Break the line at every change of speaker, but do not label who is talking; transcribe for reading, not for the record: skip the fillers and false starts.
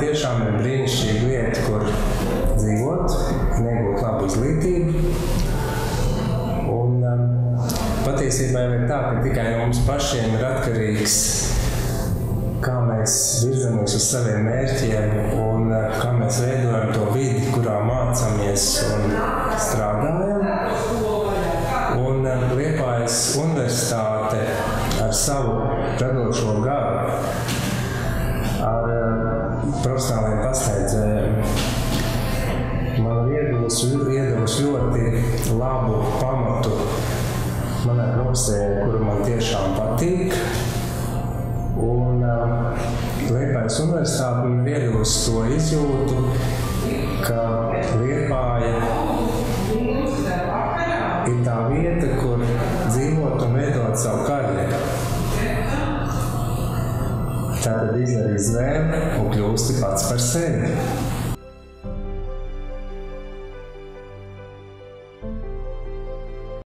tiešām ir brīnišķīga vieta, kur dzīvot, negūt labu izglītību. Un patiesībā jau ir tā, ka tikai no mums pašiem ir atkarīgs, kā mēs virzamies uz saviem mērķiem un kā mēs veidojam to vidi, kurā mācāmies un strādājam. Un Liepājas universitāte ar savu radošo garu, ar profesionāliem pasniedzējiem, man ir iedevusi ļoti labu pamatu manai profesijai, kuru man tiešām patīk. Un Liepājas universitāte man ir iedevusi to izjūtu, ka Liepāja ir tā vieta, kur dzīvot un veidot savu karjeru. Tātad izdari izvēli un kļūsti pats par sevi.